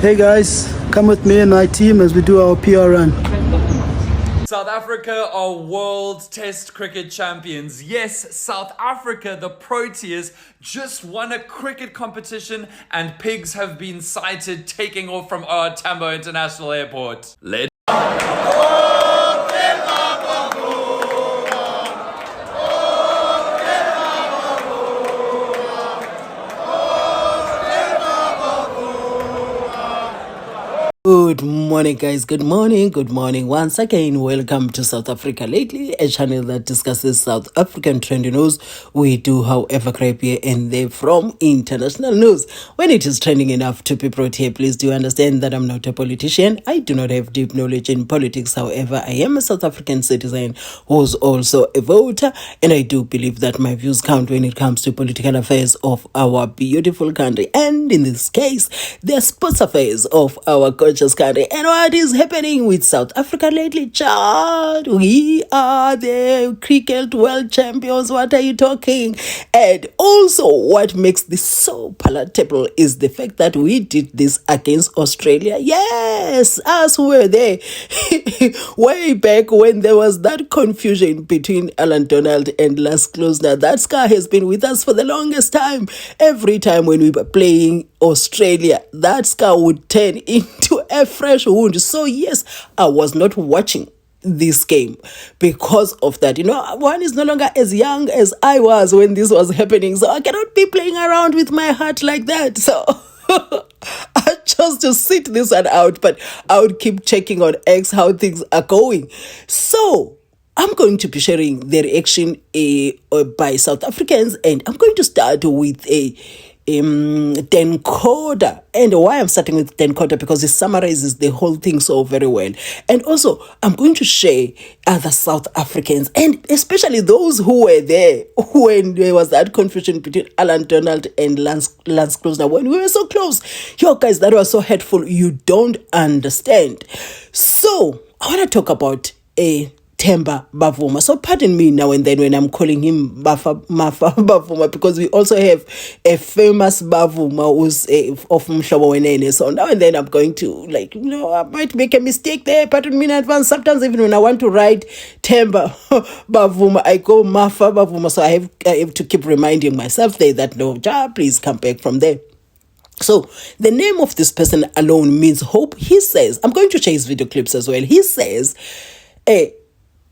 Hey guys, come with me and my team as we do our PR run. South Africa are world test cricket champions. Yes, South Africa, the Proteas, just won a cricket competition and pigs have been sighted taking off from our Tambo International Airport. Let's Good morning, guys. Good morning. Once again, welcome to South Africa Lately, a channel that discusses South African trending news. We do, however, grab here and there from international news. When it is trending enough to be brought here, please do understand that I'm not a politician. I do not have deep knowledge in politics. However, I am a South African citizen who's also a voter, and I do believe that my views count when it comes to political affairs of our beautiful country, and in this case, the sports affairs of our country. And what is happening with South Africa lately, child? We are the cricket world champions. What are you talking? And also, what makes this so palatable is the fact that we did this against Australia. Yes, us were there way back when there was that confusion between Alan Donald and Lars Klosner. That scar has been with us for the longest time. Every time when we were playing Australia, that scar would turn into a fresh wound. So yes, I was not watching this game because of that. You know, one is no longer as young as I was when this was happening, so I cannot be playing around with my heart like that. So I chose to sit this one out, but I would keep checking on X how things are going. So I'm going to be sharing the reaction by South Africans, and I'm going to start with a Dan Coda. And why I'm starting with Dan Coda, because it summarizes the whole thing so very well. And also, I'm going to share other South Africans, and especially those who were there when there was that confusion between Alan Donald and Lance Klosner, when we were so close. Yo, guys, that was so hurtful. You don't understand. So, I want to talk about Themba Bavuma. So pardon me now and then when I'm calling him Mafa Bavuma, because we also have a famous Bavuma who's of MZWANELE. So now and then I'm going to, I might make a mistake there. Pardon me in advance. Sometimes even when I want to write Themba Bavuma, I go Mafa Bavuma. So I have to keep reminding myself there that no, please come back from there. So the name of this person alone means hope. He says, I'm going to share his video clips as well. He says,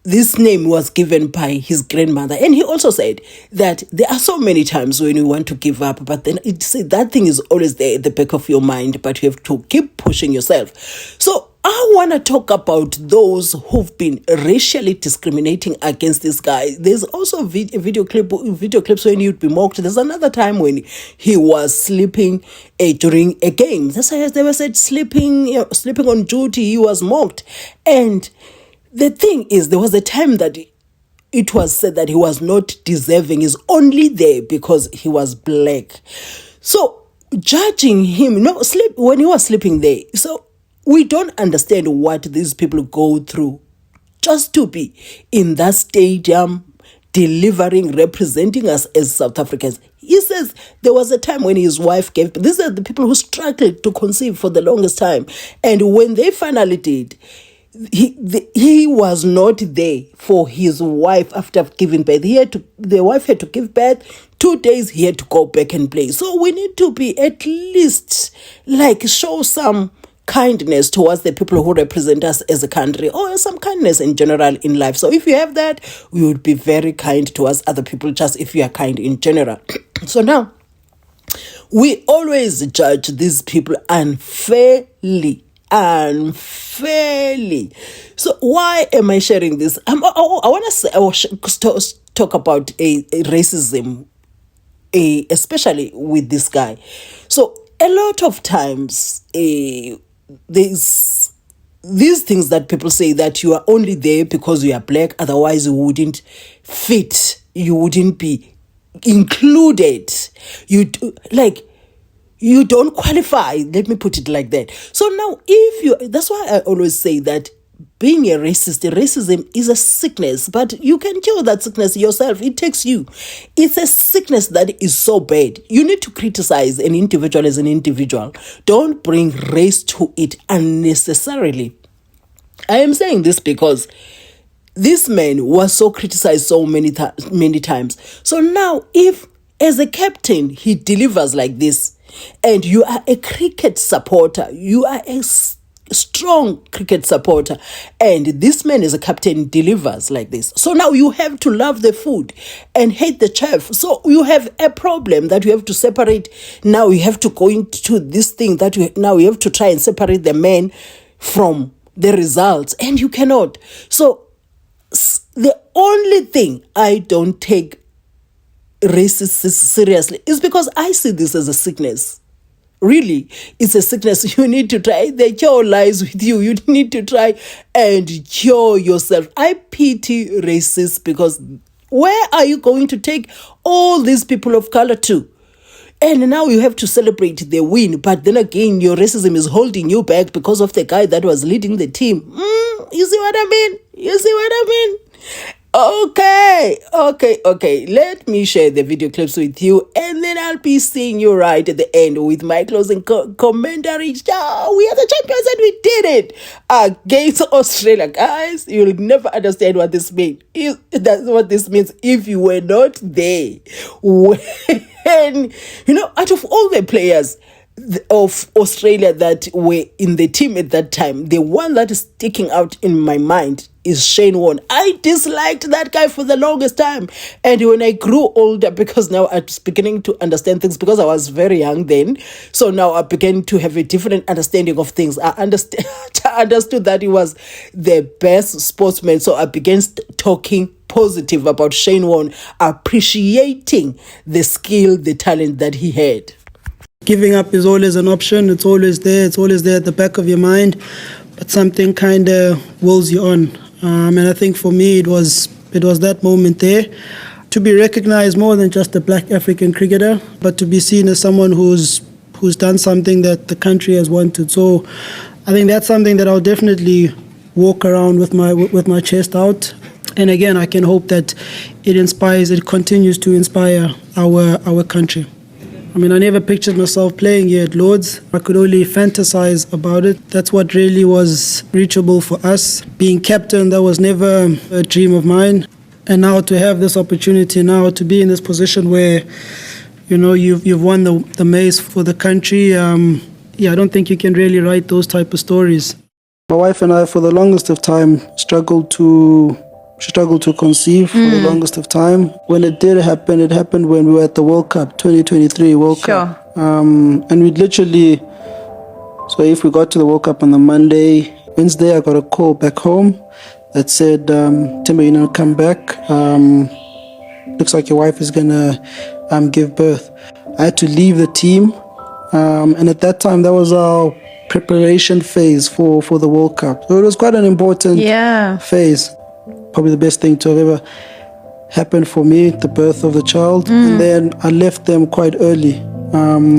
this name was given by his grandmother. And he also said that there are so many times when you want to give up, but then that thing is always there at the back of your mind, but you have to keep pushing yourself. So I want to talk about those who've been racially discriminating against this guy. There's also video clips when he'd be mocked. There's another time when he was sleeping during a game. That's why they were said sleeping on duty. He was mocked. And the thing is, there was a time that it was said that he was not deserving. He's only there because he was black. So judging him, when he was sleeping there. So we don't understand what these people go through just to be in that stadium, representing us as South Africans. He says there was a time when his wife gave birth. These are the people who struggled to conceive for the longest time. And when they finally did, he was not there for his wife after giving birth. The wife had to give birth. 2 days he had to go back and play. So we need to be at least show some kindness towards the people who represent us as a country, or some kindness in general in life. So if you have that, we would be very kind towards other people, just if you are kind in general. So now, we always judge these people unfairly. So why am I sharing this? I want to talk about racism, especially with this guy. So a lot of times there's these things that people say that you are only there because you are black, otherwise you wouldn't fit, you wouldn't be included, you don't qualify. Let me put it like that. So now, that's why I always say that being a racist, racism is a sickness, but you can cure that sickness yourself. It takes you. It's a sickness that is so bad. You need to criticize an individual as an individual. Don't bring race to it unnecessarily. I am saying this because this man was so criticized so many times. So now, if as a captain he delivers like this, and you are a cricket supporter, you are a strong cricket supporter, and this man as a captain delivers like this, so now you have to love the food and hate the chef. So you have a problem that you have to separate. Now you have to go into this thing that now you have to try and separate the man from the results, and you cannot. So the only thing I don't take racism seriously is because I see this as a sickness. Really, it's a sickness. You need to try. The cure lies with you. You need to try and cure yourself. I pity racists, because where are you going to take all these people of color to? And now you have to celebrate the win, but then again, your racism is holding you back because of the guy that was leading the team. You see what I mean? You see what I mean? Okay. Let me share the video clips with you, and then I'll be seeing you right at the end with my closing commentary. We are the champions and we did it against Australia. Guys, you'll never understand what this means. That's what this means if you were not there. When, out of all the players of Australia that were in the team at that time, the one that is sticking out in my mind is Shane Warne. I disliked that guy for the longest time. And when I grew older, because now I was beginning to understand things, because I was very young then, so now I began to have a different understanding of things. I understood that he was the best sportsman, so I began talking positive about Shane Warne, appreciating the skill, the talent that he had. Giving up is always an option. It's always there. It's always there at the back of your mind. But something kind of wills you on. And I think for me, it was that moment there to be recognized more than just a black African cricketer, but to be seen as someone who's done something that the country has wanted. So I think that's something that I'll definitely walk around with my chest out. And again, I can hope that it continues to inspire our country. I mean, I never pictured myself playing here at Lord's. I could only fantasize about it. That's what really was reachable for us. Being captain, that was never a dream of mine. And now to have this opportunity now to be in this position where, you've won the mace for the country, I don't think you can really write those type of stories. My wife and I, for the longest of time, struggled to conceive for the longest of time. When it did happen, it happened when we were at the World Cup, 2023 World Cup. And we literally, so if we got to the World Cup on the Monday, Wednesday I got a call back home that said, Themba, come back. Looks like your wife is gonna give birth. I had to leave the team. And at that time, that was our preparation phase for the World Cup. So it was quite an important phase. Probably the best thing to have ever happened for me, the birth of the child. And then I left them quite early.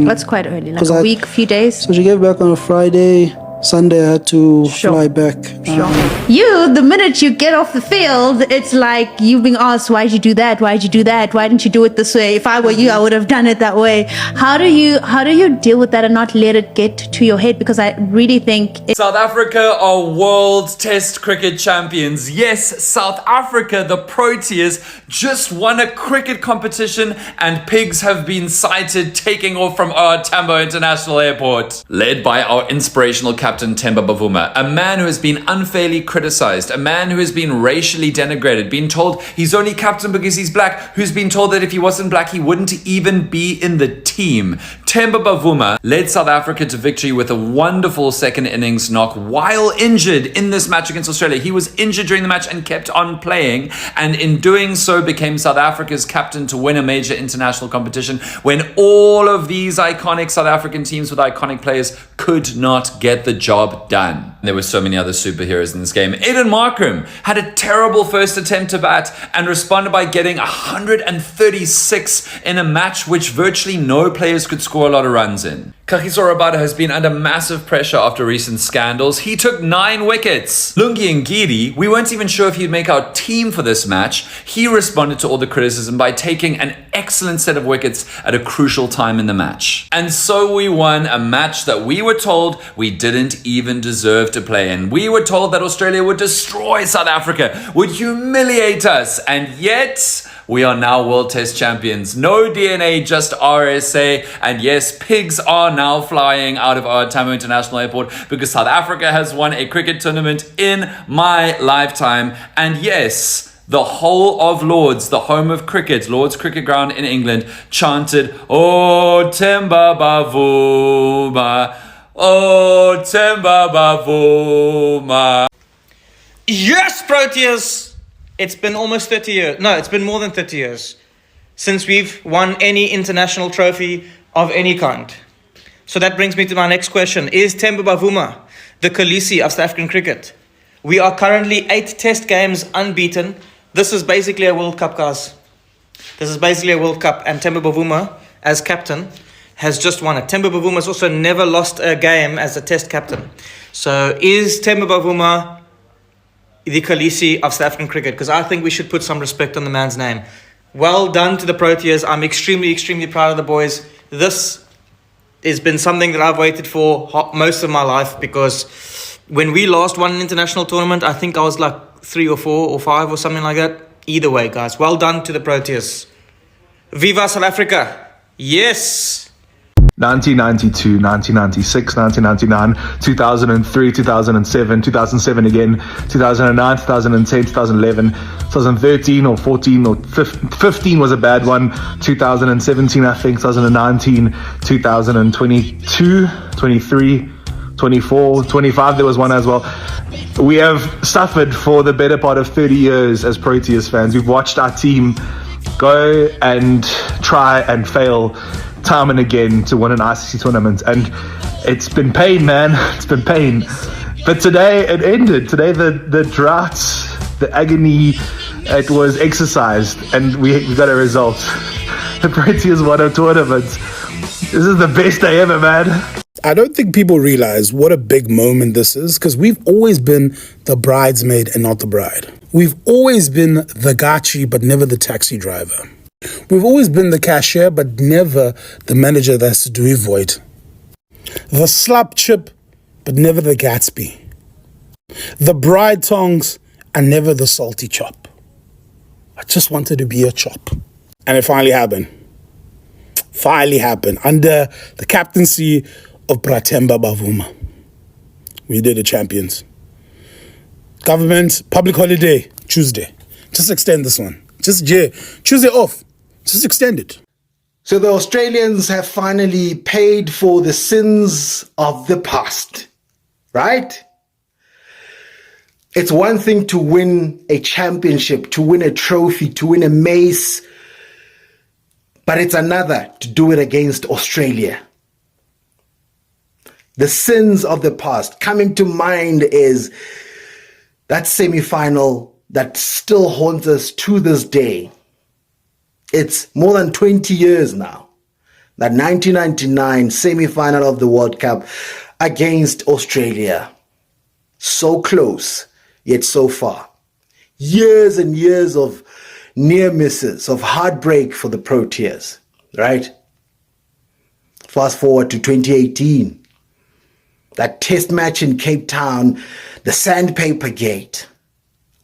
That's quite early, like a week, few days? So she gave back on a Friday. Sunday I had to fly back. The minute you get off the field, it's like you've been asked, why'd you do that? Why'd you do that? Why didn't you do it this way? If I were you, I would have done it that way. How do you deal with that and not let it get to your head? Because I really think South Africa are world test cricket champions. Yes, South Africa, the Proteas, just won a cricket competition, and pigs have been sighted taking off from our Tambo International Airport. Led by our inspirational captain Themba Bavuma, a man who has been unfairly criticized, a man who has been racially denigrated, been told he's only captain because he's black, who's been told that if he wasn't black he wouldn't even be in the team. Themba Bavuma led South Africa to victory with a wonderful second innings knock while injured in this match against Australia. He was injured during the match and kept on playing, and in doing so became South Africa's captain to win a major international competition when all of these iconic South African teams with iconic players could not get the job done. There were so many other superheroes in this game. Aiden Markram had a terrible first attempt to bat and responded by getting 136 in a match which virtually no players could score a lot of runs in. Kagiso Rabada has been under massive pressure after recent scandals. He took 9 wickets. Lungi Ngidi, we weren't even sure if he'd make our team for this match. He responded to all the criticism by taking an excellent set of wickets at a crucial time in the match. And so we won a match that we were told we didn't even deserve to play in. We were told that Australia would destroy South Africa, would humiliate us, and yet we are now World Test Champions. No DNA, just RSA. And yes, pigs are now flying out of our Tambo International Airport because South Africa has won a cricket tournament in my lifetime. And yes, the whole of Lords, the home of cricket, Lords Cricket Ground in England, chanted, "Oh, Themba Bavuma. Oh, Themba Bavuma." Yes, Proteas! It's been almost 30 years. No, it's been more than 30 years since we've won any international trophy of any kind. So that brings me to my next question. Is Themba Bavuma the Khaleesi of South African cricket? We are currently 8 test games unbeaten. This is basically a World Cup, guys. This is basically a World Cup. And Themba Bavuma, as captain, has just won it. Themba Bavuma has also never lost a game as a test captain. So is Themba Bavuma the Khaleesi of South African cricket? Because I think we should put some respect on the man's name. Well done to the Proteas. I'm extremely, extremely proud of the boys. This has been something that I've waited for most of my life, because when we last won an international tournament, I think I was like 3 or 4 or 5 or something like that. Either way, guys, well done to the Proteas. Viva South Africa. Yes. 1992, 1996, 1999, 2003, 2007, 2007 again, 2009, 2010, 2011, 2013 or 14 or 15 was a bad one, 2017 I think, 2019, 2022, 23, 24, 25 there was one as well. We have suffered for the better part of 30 years as Proteas fans. We've watched our team go and try and fail time and again to win an ICC tournament, and it's been pain, man. It's been pain. But today it ended. Today the droughts, the agony, it was exercised, and we got a result. The Proteas won a tournament. This is the best day ever, man. I don't think people realize what a big moment this is, because we've always been the bridesmaid and not the bride. We've always been the gachi but never the taxi driver. We've always been the cashier, but never the manager that has to do a void. The slap chip, but never the Gatsby. The bride tongs, and never the salty chop. I just wanted to be a chop. And it finally happened. Finally happened. Under the captaincy of Themba Bavuma. We did the champions. Government, public holiday, Tuesday. Just extend this one. Tuesday off. Just extend it. So the Australians have finally paid for the sins of the past, right? It's one thing to win a championship, to win a trophy, to win a mace, but it's another to do it against Australia. The sins of the past. Coming to mind is that semi-final that still haunts us to this day. It's more than 20 years now. That 1999 semi-final of the World Cup against Australia. So close, yet so far. Years and years of near misses, of heartbreak for the Proteas, right? Fast forward to 2018. That test match in Cape Town, the sandpaper gate.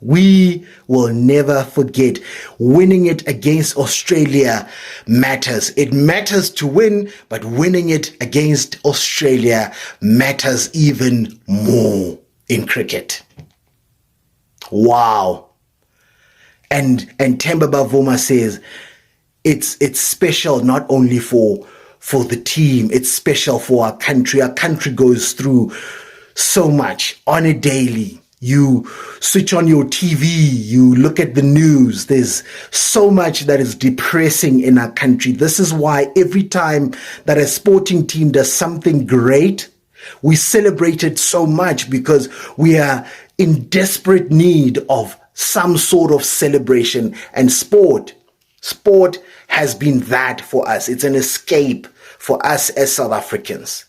We will never forget. Winning it against Australia matters. It matters to win, but winning it against Australia matters even more in cricket. Wow. And Themba Bavuma says it's special not only for the team, it's special for our country. Our country goes through so much on a daily. You switch on your TV, you look at the news, there's so much that is depressing in our country. This is why every time that a sporting team does something great, We celebrate it so much because we are in desperate need of some sort of celebration, and sport has been that for us. It's an escape for us as South Africans.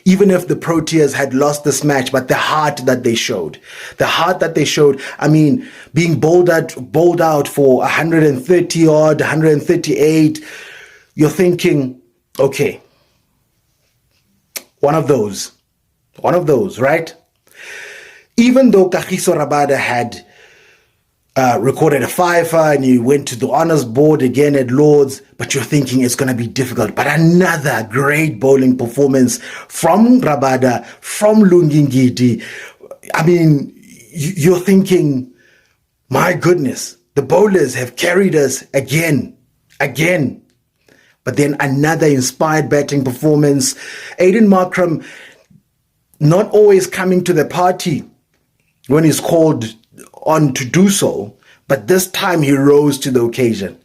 Even if the Proteas had lost this match, but the heart that they showed, I mean, being bowled out for 130 odd, 138, you're thinking, okay, one of those, right? Even though Kagiso Rabada had recorded a fifer and he went to the honors board again at Lords, but you're thinking it's going to be difficult. But another great bowling performance from Rabada, from Lungingiti. I mean, you're thinking, my goodness, the bowlers have carried us again. But then another inspired batting performance. Aiden Markram not always coming to the party when he's called on to do so, but this time he rose to the occasion.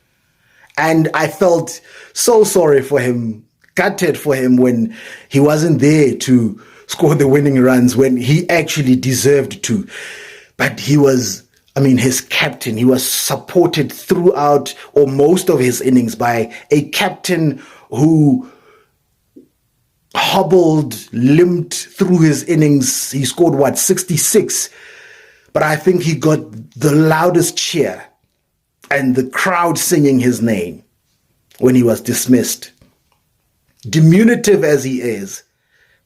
And I felt so sorry for him, gutted for him when he wasn't there to score the winning runs when he actually deserved to. But he was, his captain. He was supported throughout or most of his innings by a captain who limped through his innings. He scored 66? But I think he got the loudest cheer and the crowd singing his name when he was dismissed. Diminutive as he is,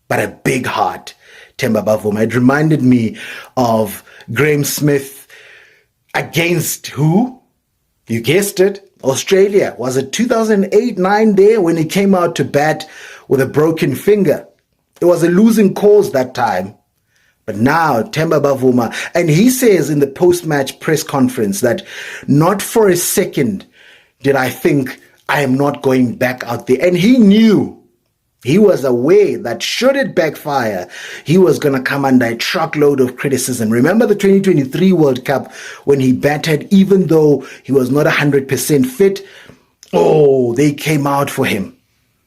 but a big heart, Themba Bavuma. It reminded me of Graeme Smith against who? You guessed it, Australia. Was it 2008-9 there when he came out to bat with a broken finger? It was a losing cause that time. But now, Themba Bavuma, and he says in the post-match press conference that not for a second did I think I am not going back out there. And he knew, he was aware that should it backfire, he was going to come under a truckload of criticism. Remember the 2023 World Cup when he batted, even though he was not 100% fit? Oh, they came out for him.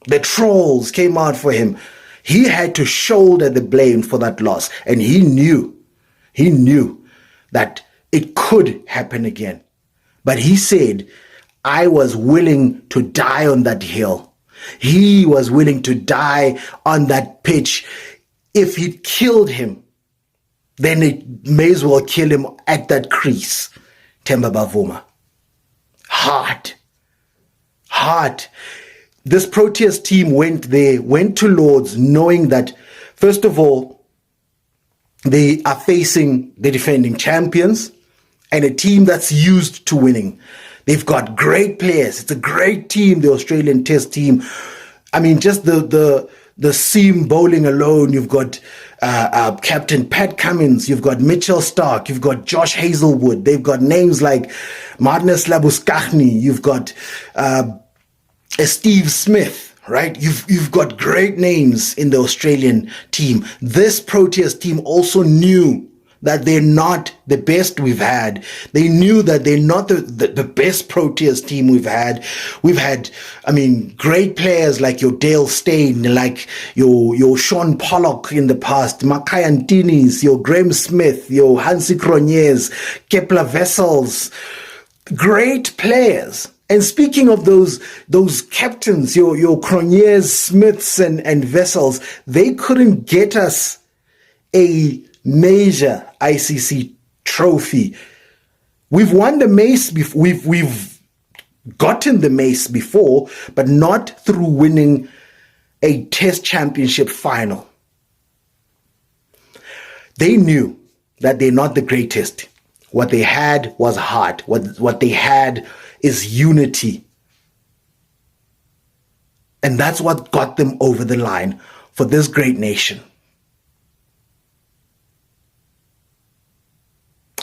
The trolls came out for him. He had to shoulder the blame for that loss. And he knew that it could happen again. But he said, I was willing to die on that hill. He was willing to die on that pitch. If it killed him, then it may as well kill him at that crease. Themba Bavuma. Heart. This Proteas team went to Lords knowing that, first of all, they are facing the defending champions and a team that's used to winning. They've got great players. It's a great team, the Australian Test team. Just the seam bowling alone, you've got Captain Pat Cummins, you've got Mitchell Stark, you've got Josh Hazelwood, they've got names like Martinus Labuskaghni, you've got Steve Smith, right? You've got great names in the Australian team. This Proteas team also knew that they're not the best we've had. They knew that they're not the best Proteas team we've had. We've had, great players like your Dale Steyn, like your Sean Pollock in the past, Makai Antinis, your Graeme Smith, your Hansie Cronjes, Kepler Wessels. Great players. And speaking of those captains, your Cronjes, Smiths and Wessels, they couldn't get us a major ICC trophy. We've won the Mace before. We've gotten the Mace before, but not through winning a Test Championship final. They knew that they're not the greatest. What they had was heart. What they had is unity. And that's what got them over the line for this great nation.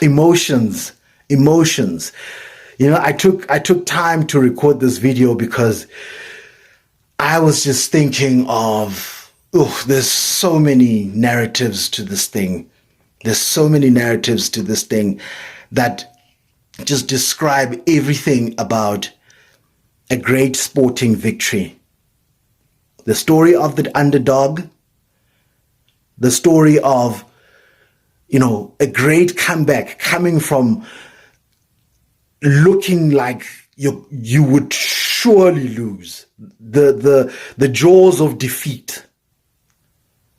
Emotions. I took time to record this video because I was just thinking of, there's so many narratives to this thing. There's so many narratives to this thing that just describe everything about a great sporting victory. The story of the underdog, the story of, a great comeback coming from looking like you would surely lose, the jaws of defeat,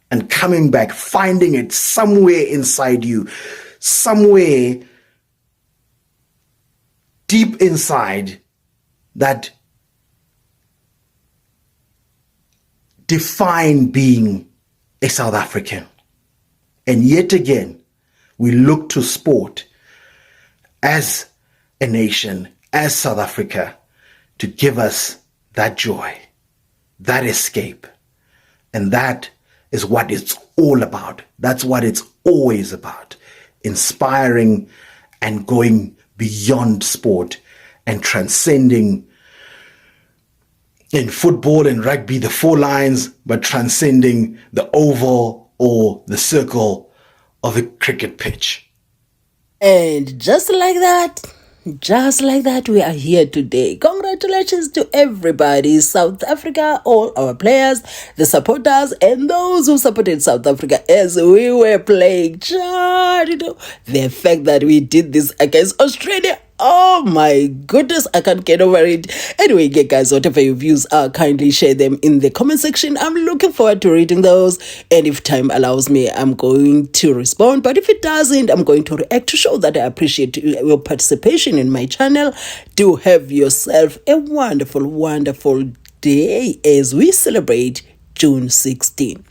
and coming back, finding it somewhere inside you, somewhere deep inside that define being a South African. And yet again, we look to sport as a nation, as South Africa, to give us that joy, that escape. And that is what it's all about. That's what it's always about. Inspiring and going beyond sport and transcending, in football and rugby, the 4 lines, but transcending the oval or the circle of a cricket pitch. And just like that, we are here today. Congratulations to everybody, South Africa, all our players, the supporters, and those who supported South Africa as we were playing. The fact that we did this against Australia, oh my goodness, I can't get over it. Anyway, guys, whatever your views are, kindly share them in the comment section. I'm looking forward to reading those, and if time allows me, I'm going to respond. But if it doesn't, I'm going to react to show that I appreciate your participation in my channel. Do have yourself a wonderful, wonderful day as we celebrate June 16.